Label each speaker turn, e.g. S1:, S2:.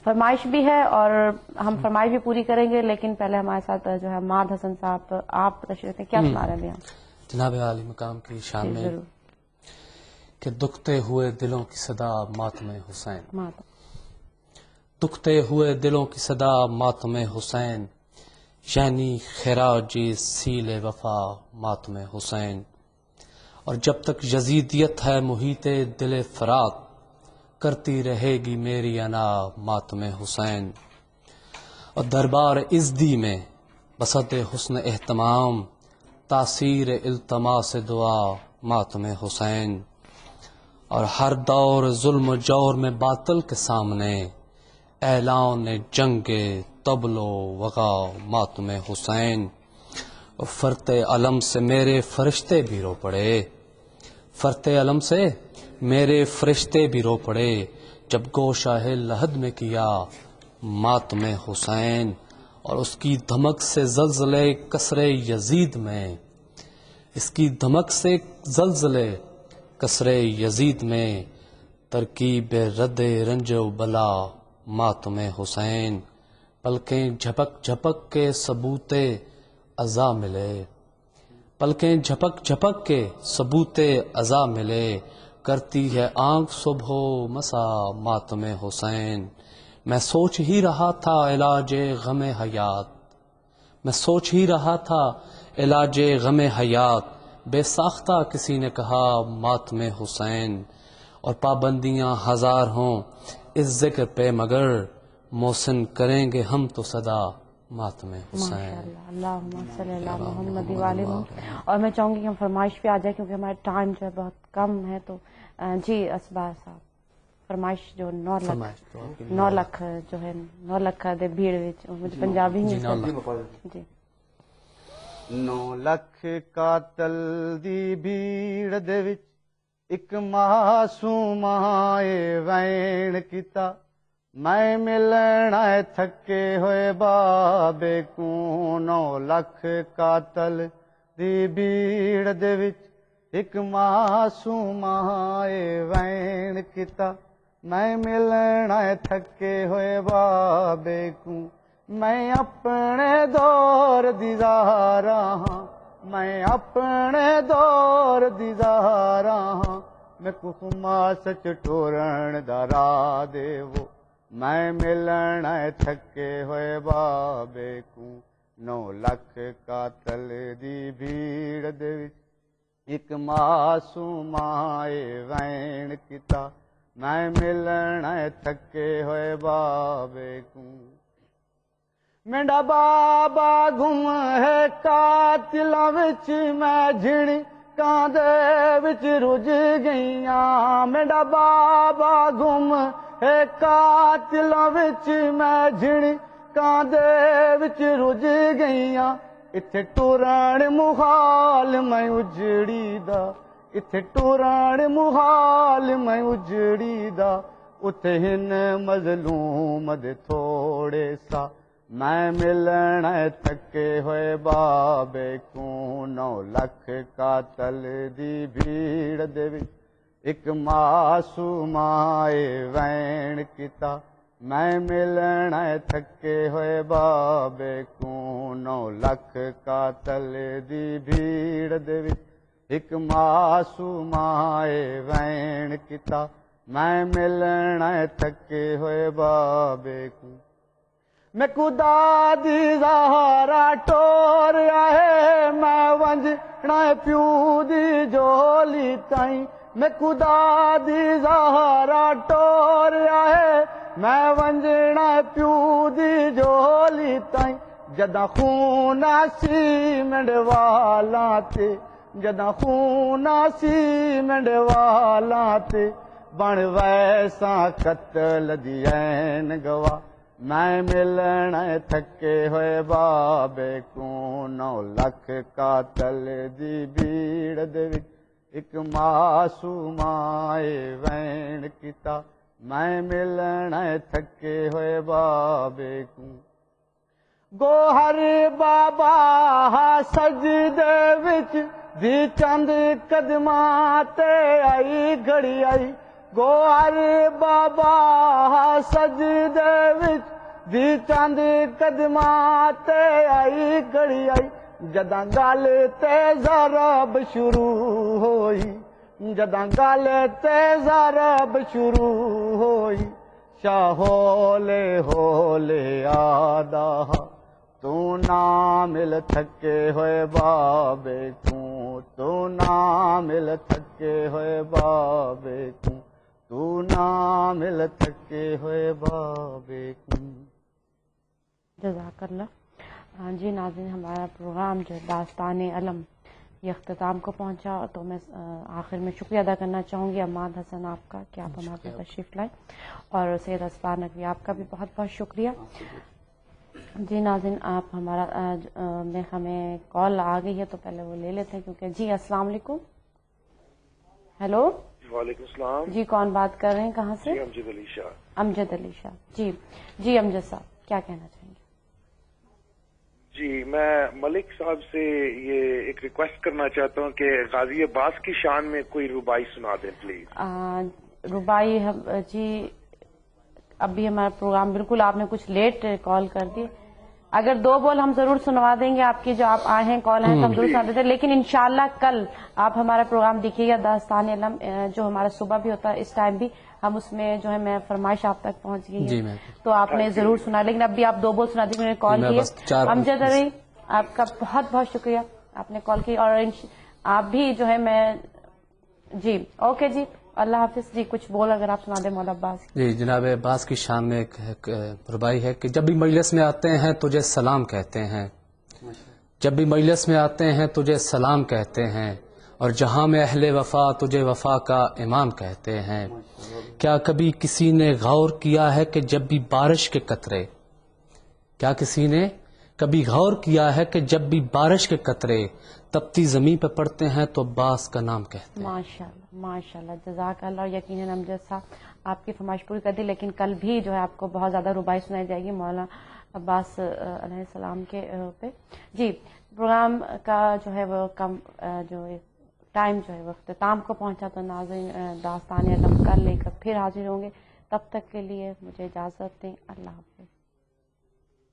S1: فرمائش بھی ہے اور ہم فرمائش بھی پوری کریں گے، لیکن پہلے ہمارے ساتھ جو ہے ماد حسن صاحب آپ تشریف ہیں، کیا سنا رہے ہیں
S2: جناب عالی مقام کی شان میں کہ دکھتے ہوئے دلوں کی صدا ماتم حسین، دکھتے ہوئے دلوں کی صدا ماتم حسین، یعنی خراج سیل وفا ماتم حسین. اور جب تک یزیدیت ہے محیط دل فراق، کرتی رہے گی میری انا ماتم حسین. اور دربار ازدی میں بسط حسن اہتمام، تاثیر التماس دعا ماتم حسین. اور ہر دور ظلم و جور میں باطل کے سامنے، اعلان جنگ طبل و وغا ماتم حسین. اور فرت علم سے میرے فرشتے بھی رو پڑے، فرت علم سے میرے فرشتے بھی رو پڑے، جب گوشہ لحد میں کیا ماتم حسین. اور اس کی دھمک سے زلزلے کسر یزید میں، اس کی دھمک سے زلزلے کسر یزید میں، ترکیب رد رنج و بلا ماتم حسین. پلکیں جھپک جھپک کے ثبوت عزا ملے، پلکیں جھپک جھپک کے ثبوت عزا ملے، کرتی ہے آنکھ صبح و مسا ماتم حسین. میں سوچ ہی رہا تھا علاج غم حیات، میں سوچ ہی رہا تھا علاج غم حیات، بے ساختہ کسی نے کہا ماتم حسین. اور پابندیاں ہزار ہوں اس ذکر پہ مگر، محسن کریں گے ہم تو صدا ماتم حسین.
S1: اللہم صلی اللہ محمد وعلی محمد. اور میں چاہوں گی کہ ہم فرمائش پہ آ جائیں کیونکہ ہمارا ٹائم جو ہے بہت کم ہے. تو جی اسبا صاحب فرمائش جو 9 ਲੱਖ جو ہے 9 ਲੱਖ دے بھیڑ وچ مجھے پنجابی نہیں جی
S3: 9 ਲੱਖ ਕਾਤਲ ਦੀ ਭੀੜ ਦੇ ਵਿੱਚ ਇੱਕ ਮਾਸੂਮ ਆਏ ਵੈਣ ਕੀਤਾ, ਮੈਂ ਮਿਲਣਾ ਥੱਕੇ ਹੋਏ ਬਾਬੇ ਕੋ. 9 ਲੱਖ ਕਾਤਲ ਦੀ ਭੀੜ ਦੇ ਵਿੱਚ ਇੱਕ ਮਾਸੂਮ ਆਏ ਵੈਣ ਕੀਤਾ, ਮੈਂ ਮਿਲਣਾ ਥੱਕੇ ਹੋਏ ਬਾਬੇ ਕੋ. ਮੈਂ ਆਪਣੇ ਦੌਰ ਦੀ ਜ਼ਾਹਰਾ ਹਾਂ, ਮੈਂ ਆਪਣੇ ਦੌਰ ਦੀ ਜ਼ਾਹਰਾ ਹਾਂ, ਮੈਂ ਕੁਸਮਾ ਸੱਚ ਟੋਰਣ ਦਾ ਰਾਹ ਦੇਵੋ, ਮੈਂ ਮਿਲਣਾ ਥੱਕੇ ਹੋਏ ਬਾਬੇ ਕੋ. 9 ਲੱਖ ਕਾਤਲ ਦੀ ਭੀੜ ਦੇ ਵਿੱਚ ਇੱਕ ਮਾਸੂਮ ਆਏ ਵੈਣ ਕੀਤਾ, ਮੈਂ ਮਿਲਣਾ ਥੱਕੇ ਹੋਏ ਬਾਬੇ ਕੋ. ਮੇਰਾ ਬਾਬਾ ਗੁੰਮ ਹੈ ਕਾਤਲਾਂ ਵਿੱਚ, ਮੈਂ ਝਿੜਕਾਂ ਦੇ ਵਿੱਚ ਰੁੱਝ ਗਈਆਂ. ਮੇਰਾ ਬਾਬਾ ਗੁੰਮ ਹੈ ਕਾਤਲਾਂ ਵਿੱਚ, ਮੈਂ ਝਿੜਕਾਂ ਦੇ ਵਿੱਚ ਰੁੱਝ ਗਈਆਂ. ਇੱਥੇ ਟੁਰਨ ਮੁਹਾਲ ਮੈਂ ਉਜੜੀ ਦਾ, ਇੱਥੇ ਟੁਰਨ ਮੁਹਾਲ ਮੈਂ ਉਜੜੀ ਦਾ, ਉੱਥੇ ਹਿਨ ਮਜ਼ਲੂਮ ਦੇ ਥੋੜੇ ਸਾ, ਮੈਂ ਮਿਲਣਾ ਥੱਕੇ ਹੋਏ ਬਾਬੇ ਕੋ. 9 ਲੱਖ ਕਾਤਲ ਦੀ ਭੀੜ ਦੇ ਵਿੱਚ ਇੱਕ ਮਾਸੂਮ ਆਏ ਵੈਣ ਕੀਤਾ, ਮੈਂ ਮਿਲਣਾ ਥੱਕੇ ਹੋਏ ਬਾਬੇ ਕੋ. 9 ਲੱਖ ਕਾਤਲ ਦੀ ਭੀੜ ਦੇ ਵਿੱਚ ਇੱਕ ਮਾਸੂਮ ਆਏ ਵੈਣ ਕੀਤਾ, ਮੈਂ ਮਿਲਣਾ ਥੱਕੇ ਹੋਏ ਬਾਬੇ ਕੋ. میں خدا دی زہرا ٹور آئے، میں ونجنا پیو دی جولی تائیں. میں خدا دی زہرا ٹور آئے، میں ونجنا پیو دی جولی تائیں. جداں خون سی منڈوالاں تے، جداں خون سی منڈوالاں تے، بن ویساں قتل دی عین گواہ، میں ملنا تھکے ہوئے بابے کو. 9 ਲੱਖ ਕਾਤਲ ਦੀ ਭੀੜ ਦੇ ਵਿੱਚ ਇੱਕ ਮਾਸੂਮ ਆਏ ਵੈਣ ਕੀਤਾ, ਮੈਂ ਮਿਲਣਾ ਥੱਕੇ ਹੋਏ ਬਾਬੇ ਕੋ. ਗੋਹਰ ਬਾਬਾ ਸਜਦੇ ਵਿੱਚ ਦੀ ਚੰਦ ਕਦਮਾਂ ਤੇ ਆਈ ਘੜੀ ਆਈ, گوہر بابا سجدے وچ دی چاند قدماں تے آئی گھڑی آئی جداں گل تے ضرب شروع ہوئی جداں گل تے ضرب شروع ہوئی شاہ ہولے ہولے آدا تو نہ مل تھکے ہوئے بابے تو نہ مل تھکے ہوئے بابے تو نہ مل تھکے ہوئے بابے
S1: جزاک اللہ. جی ناظرین، ہمارا پروگرام جو داستان علم یہ اختتام کو پہنچا، تو میں آخر میں شکریہ ادا کرنا چاہوں گی عماد حسن آپ کا کہ آپ ہمارے پاس تشریف لائیں، اور سید اسفار نقوی آپ کا بھی بہت بہت شکریہ. جی ناظرین، آپ ہمارا ہمیں کال آ گئی ہے تو پہلے وہ لے لیتے ہیں کیونکہ جی السلام علیکم. ہیلو.
S4: وعلیکم السلام.
S1: جی کون بات کر رہے ہیں، کہاں سے؟
S4: جی امجد علی شاہ.
S1: امجد علی شاہ. جی امجد صاحب کیا کہنا چاہیں گے؟
S4: جی میں ملک صاحب سے یہ ایک ریکویسٹ کرنا چاہتا ہوں کہ غازی عباس کی شان میں کوئی ربائی سنا دیں پلیز.
S1: ربائی جی ابھی ہمارا پروگرام بالکل آپ نے کچھ لیٹ کال کر دی. اگر 2 بول ہم ضرور سنوا دیں گے آپ کی، جو آپ آئے ہیں کال ہیں تو ہم ضرور سنا دیتے ہیں، لیکن انشاءاللہ کل آپ ہمارا پروگرام دیکھیے گا داستان علم جو ہمارا صبح بھی ہوتا ہے اس ٹائم بھی ہم اس میں جو ہے میں فرمائش آپ تک پہنچ گئی ہے تو آپ نے ضرور سنا، لیکن ابھی آپ 2 بول سنا دیجیے. کال کی امجد علی آپ کا بہت بہت شکریہ، آپ نے کال کی، اور آپ بھی جو ہے میں جی اوکے جی اللہ حافظ. جی کچھ بول اگر آپ سنا دیں مولا عباس.
S2: جی جناب عباس کی شان میں ایک ربائی ہے کہ جب بھی مجلس میں آتے ہیں تجھے سلام کہتے ہیں، جب بھی مجلس میں آتے ہیں تجھے سلام کہتے ہیں، اور جہاں میں اہل وفا تجھے وفا کا امام کہتے ہیں. کیا کبھی کسی نے غور کیا ہے کہ جب بھی بارش کے قطرے، کیا کسی نے کبھی غور کیا ہے کہ جب بھی بارش کے قطرے تپتی زمین پہ پڑتے ہیں تو عباس کا نام کہتے ہیں.
S1: ماشاء اللہ جزاک اللہ. اور یقیناً امجد صاحب آپ کی فرمائش پوری کر دی، لیکن کل بھی جو ہے آپ کو بہت زیادہ ربائی سنائی جائے گی مولانا عباس علیہ السلام کے پہ. جی پروگرام کا جو ہے وہ جو ٹائم جو ہے وہ اختتام کو پہنچا، تو ناظرین داستان علم کل لے کر پھر حاضر ہوں گے. تب تک کے لیے مجھے اجازت دیں. اللہ حافظ.